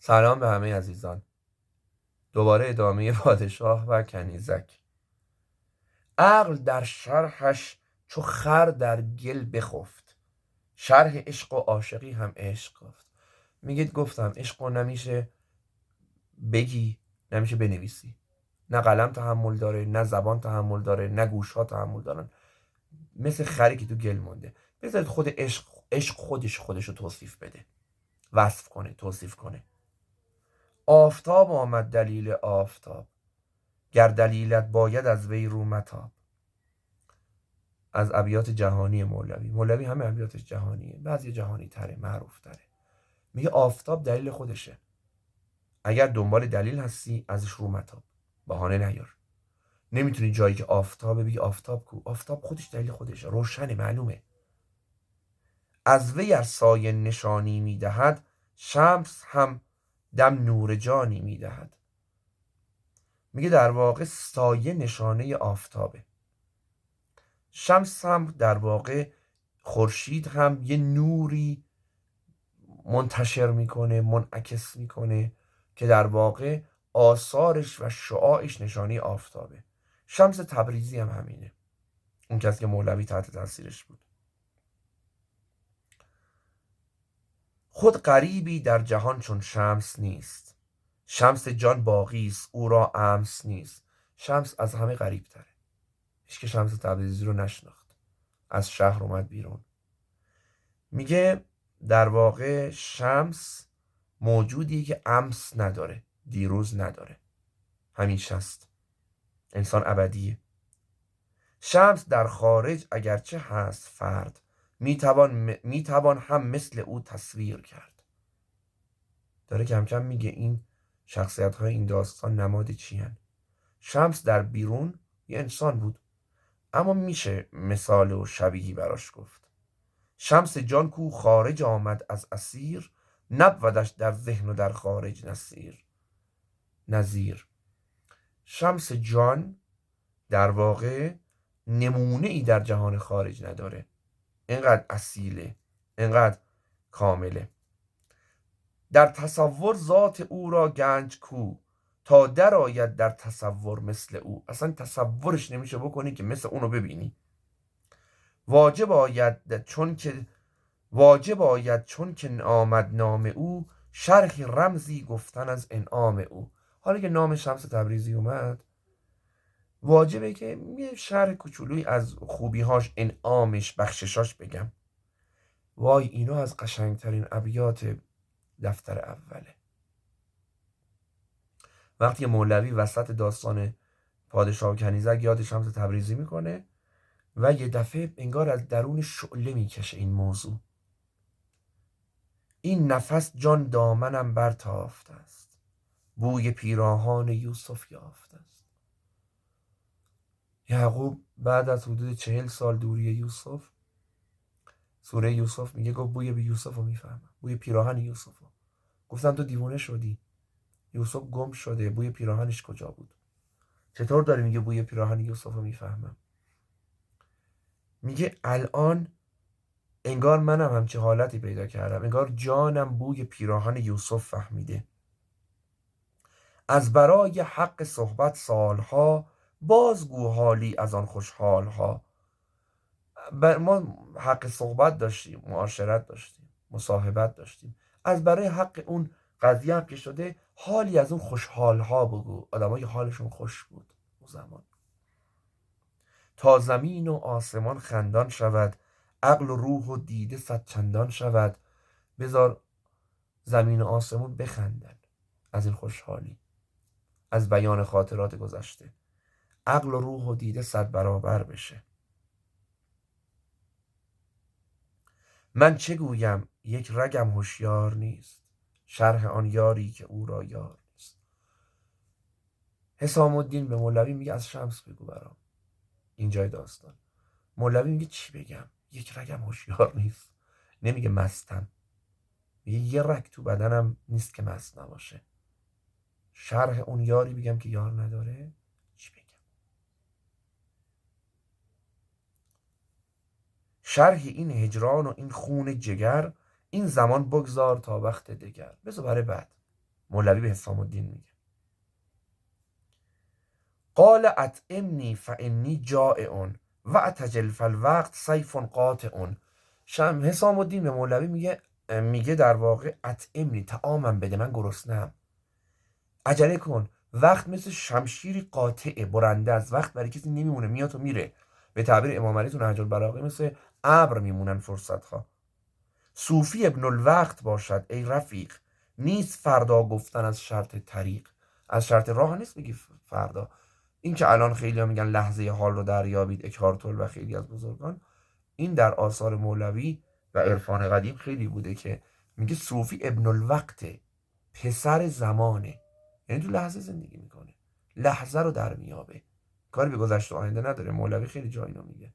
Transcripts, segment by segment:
سلام به همه عزیزان. دوباره ادامه پادشاه و کنیزک. عقل در شرحش چو خر در گل بخفت، شرح عشق و عاشقی هم عشق گفت. گفتم عشق رو نمیشه بگی، نمیشه بنویسی. نه قلم تحمل داره، نه زبان تحمل داره، نه گوش ها تحمل دارن. مثل خری که تو گل مونده. بذارید خود عشق خودش رو توصیف بده، وصف کنه، توصیف کنه. آفتاب آمد دلیل آفتاب، گر دلیلت باید از وی رو متاب. از ابیات جهانی مولوی همه ابیاتش جهانیه، بعضی جهانی تره، معروف تره. میگه آفتاب دلیل خودشه، اگر دنبال دلیل هستی ازش رو متاب، بهانه نیار. نمیتونی جایی که آفتابه بگی آفتاب کو. آفتاب خودش دلیل خودشه، روشنه، معلومه. از وی ار سایه نشانی میدهد، شمس هم دم نور جانی میدهد. میگه در واقع سایه نشانه آفتابه، شمس هم در واقع، خورشید هم یه نوری منتشر میکنه، منعکس میکنه که در واقع آثارش و شعاعش نشانی آفتابه. شمس تبریزی هم همینه، اون کسی که مولوی تحت تاثیرش بود. خود غریبی در جهان چون شمس نیست، شمس جان باقی است او را امس نیست. شمس از همه غریب تره، هیچ که شمس تبریزی رو نشناخت، از شهر اومد بیرون. میگه در واقع شمس موجودی که امس نداره، دیروز نداره، همیشه است، انسان ابدیه. شمس در خارج اگرچه هست فرد، میتوان هم مثل او تصویر کرد. داره کم کم میگه این شخصیت های این داستان نماد چی هن؟ شمس در بیرون یه انسان بود، اما میشه مثال و شبیهی براش گفت. شمس جان کو خارج آمد از اسیر، نبودش در ذهن و در خارج نظیر. شمس جان در واقع نمونه ای در جهان خارج نداره، اینقدر اصیله، اینقدر کامله. در تصور ذات او را گنج کو، تا در آید در تصور مثل او. اصلا تصورش نمیشه بکنی که مثل اونو ببینی. واجب آید چون که آمد نام او، شرح رمزی گفتن از انعام او. حالا که نام شمس تبریزی اومد، واجبه که یه شرح کوچولوی از خوبیهاش، انعامش، بخششاش بگم. وای اینا از قشنگترین ابیات دفتر اوله. وقتی مولوی وسط داستان پادشاه و کنیزک یاد شمس تبریزی میکنه و یه دفعه انگار از درون شعله میکشه این موضوع. این نفس جان دامنم برتافته است، بوی پیراهان یوسف یافته است. یعقوب بعد از حدود 40 سال دوری یوسف، سوره یوسف میگه گفت بوی به یوسف رو میفهمم، بوی پیراهن یوسف رو. گفتم تو دیوونه شدی، یوسف گم شده، بوی پیراهنش کجا بود؟ چطور داره میگه بوی پیراهن یوسف رو میفهمم؟ میگه الان انگار منم همچه حالتی پیدا کردم، انگار جانم بوی پیراهن یوسف فهمیده. از برای حق صحبت سالها، بازگو حالی از آن خوشحالها. ما حق صحبت داشتیم، معاشرت داشتیم، مصاحبت داشتیم، از برای حق اون قضیه هم که شده حالی از اون خوشحالها بگو. آدمای حالشون خوش بود اون زمان. تا زمین و آسمان خندان شود، عقل و روح و دیده صد چندان شود. بذار زمین و آسمون بخندن از این خوشحالی، از بیان خاطرات گذشته. عقل و روح و دیده 100 برابر بشه. من چه گویم یک رگم هوشیار نیست، شرح آن یاری که او را یار نیست. حسام الدین به مولوی میگه از شمس بگو برام. اینجای داستان مولوی میگه چی بگم، یک رگم هوشیار نیست. نمیگه مستم، میگه یه رگ تو بدنم نیست که مست نباشه. شرح اون یاری بگم که یار نداره، چی بگم؟ شرح این هجران و این خون جگر، این زمان بگذار تا وقت دگر. بذار برای بعد. مولوی به حسام الدین میگه قال اطعمنی فانی جائع و اتجل فالوقت سیف قاطع. حسام الدین به مولوی میگه در واقع اطعمنی، طعامم بده، من گرسنه‌ام، عجله کن، وقت مثل شمشیری قاطع، برنده است، وقت برای کسی نمیمونه، میاد و میره. به تعبیر امام علی تو نهج البلاغه مثل ابر میمونن فرصتها. صوفی ابن الوقت باشد ای رفیق، نیست فردا گفتن از شرط طریق. از شرط راه نیست میگی فردا. این که الان خیلی ها میگن لحظه حال رو دریابید، اکهارتول و خیلی از بزرگان، این در آثار مولوی و عرفان قدیم خیلی بوده که میگه صوفی ابن الوقت، پسر زمانه، یعنی تو لحظه زندگی میکنه، لحظه رو در میابه، کاری به گذشته آینده نداره. مولوی خیلی جا اینو میگه،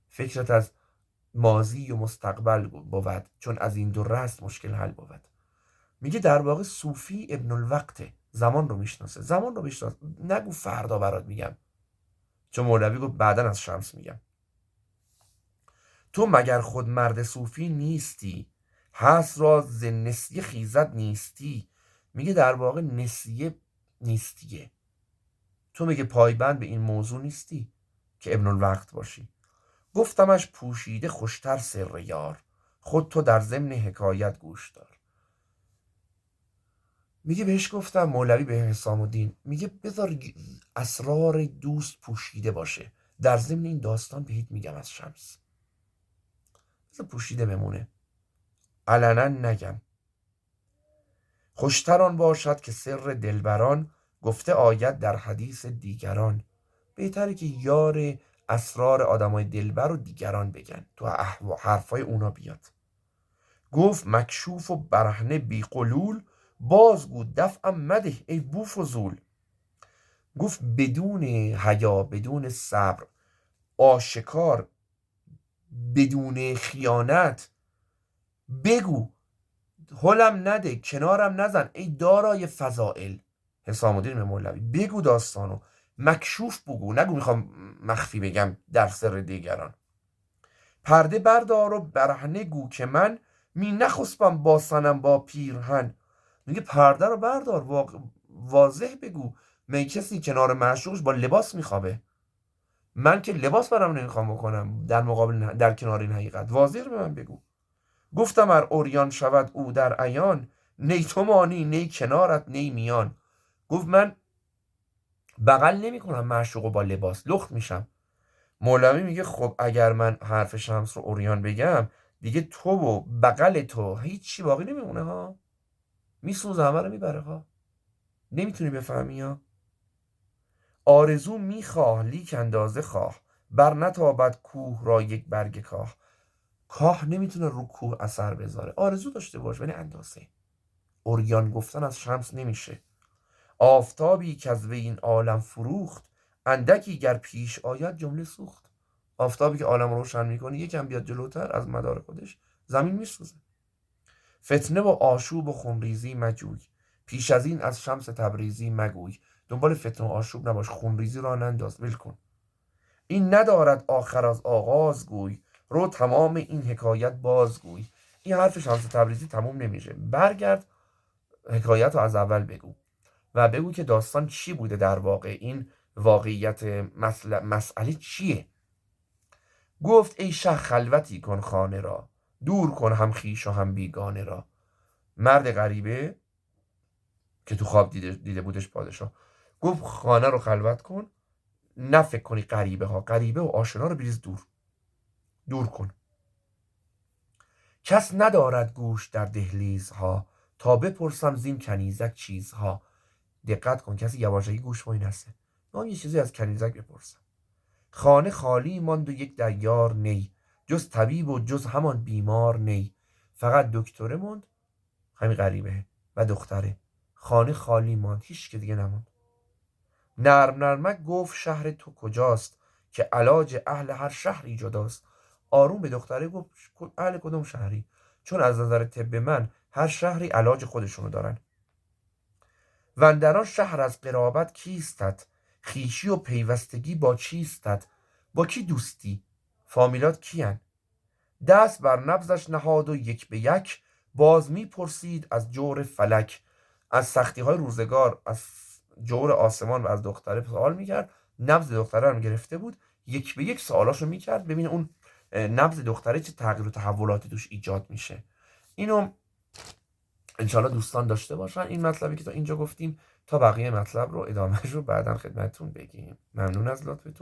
فکرت از ماضی و مستقبل بود، چون از این دو رست مشکل حل بود. میگه در واقع صوفی ابن الوقت، زمان رو میشناسه، زمان رو میشناسه، نگو فردا برات میگم، چون مولوی گفت بعدن از شمس میگم. تو مگر خود مرد صوفی نیستی، هست را ز نسیه خیزد نیستی. میگه در واقع نسیه نیستیه، تو میگه پایبند به این موضوع نیستی که ابن الوقت باشی. گفتمش پوشیده خوشتر سر یار، خود تو در ضمن حکایت گوش دار. میگه بهش گفتم، مولوی به حسام الدین میگه بذار اسرار دوست پوشیده باشه، در ضمن این داستان بهت میگم از شمس، بذار پوشیده بمونه، علنا نگم. خوشتر آن باشد که سر دلبران، گفته آید در حدیث دیگران. بهتره که یار اسرار آدمای دلبر رو دیگران بگن، تو حرفای اونا بیاد. گفت مکشوف و برهنه بی قلول، بازگو دفعم مده ای بوفضول. گفت بدون حیا، بدون صبر، آشکار، بدون خیانت بگو، هلم نده، کنارم نزن ای دارای فضائل. حسام الدین مولوی بگو داستانو، مکشوف بگو، نگو میخوام مخفی بگم در سر دیگران. پرده بردار و برهنه گو که من، می نخسبم با صنم با پیرهن. میگه پرده رو بردار، واضح بگو، می کسی کنار معشوقش با لباس میخوابه، من که لباس برام نمیخوام بکنم در مقابل، در کنار این حقیقت، واضح به من بگو. گفتم ار اوریان شود او در عیان، نی تو مانی نی کنارت نی میان. گفت من بغل نمی کنم معشوقو با لباس، لخت میشم. مولوی میگه خب اگر من حرف شمس رو اوریان بگم، دیگه تو و بغل تو هیچی باقی نمیمونه ها، میسوزه، همه رو میبره ها، نمیتونی بفهمی ها. آرزو میخواه لیک اندازه خواه، بر نتابد کوه را یک برگ کاه. کاه نمیتونه رو کوه اثر بذاره، آرزو داشته باش ولی اندازه. اوریان گفتن از شمس نمیشه. آفتابی که از وی این عالم فروخت، اندکی گر پیش آید جمله سوخت. آفتابی که عالم روشن میکنه یکم بیاد جلوتر از مدار خودش زمین میسوزه. فتنه و آشوب و خونریزی مجوی، پیش از این از شمس تبریزی مگوی. دنبال فتنه و آشوب نباش، خونریزی را ننداز، ول کن. این ندارد آخر از آغاز گوی، رو تمام این حکایت بازگوی. این حرف شمس تبریزی تموم نمیشه، برگرد حکایت رو از اول بگو و بگو که داستان چی بوده در واقع، این واقعیت مسئله چیه. گفت ای شه خلوتی کن خانه را، دور کن هم خویش و هم بیگانه را. مرد غریبه که تو خواب دیده بودش پادشاه، گفت خانه رو خلوت کن، نه فکر کنی غریبه ها، غریبه و آشنا رو بریز دور کن. کس ندارد گوش در دهلیزها، تا بپرسم زین کنیزک چیزها. دقت کن، کسی یواشکی گوش وای نسه، من یه چیزی از کنیزک بپرسم. خانه خالی ماند و یک دیار نی، جز طبیب و جز همان بیمار نی. فقط دکتره موند، همین غریبه، و دختره. خانه خالی ماند، هیچ که دیگه نموند. نرم نرمک گفت شهر تو کجاست، که علاج اهل هر شهری جداست. آروم به دختره گفت اهل کدوم شهری، چون از نظر طب من هر شهری علاج خودشونو دارن. وندران شهر از قرابت کیستت، خیشی و پیوستگی با چیستت. با کی دوستی، فامیلات کیان؟ دست بر نبزش نهاد و یک به یک، باز می پرسید از جور فلک. از سختی های روزگار، از جور آسمان و از دختره سوال میکرد. نبض دختره رو گرفته بود، یک به یک سوالاشو میکرد ببینه اون نبض دختره چه تغییر و تحولاتی توش ایجاد میشه. اینو انشالله دوستان داشته باشن این مطلبی که تا اینجا گفتیم، تا بقیه مطلب رو ادامهش رو بعدا خدمتتون بگیم. ممنون از لطفتون.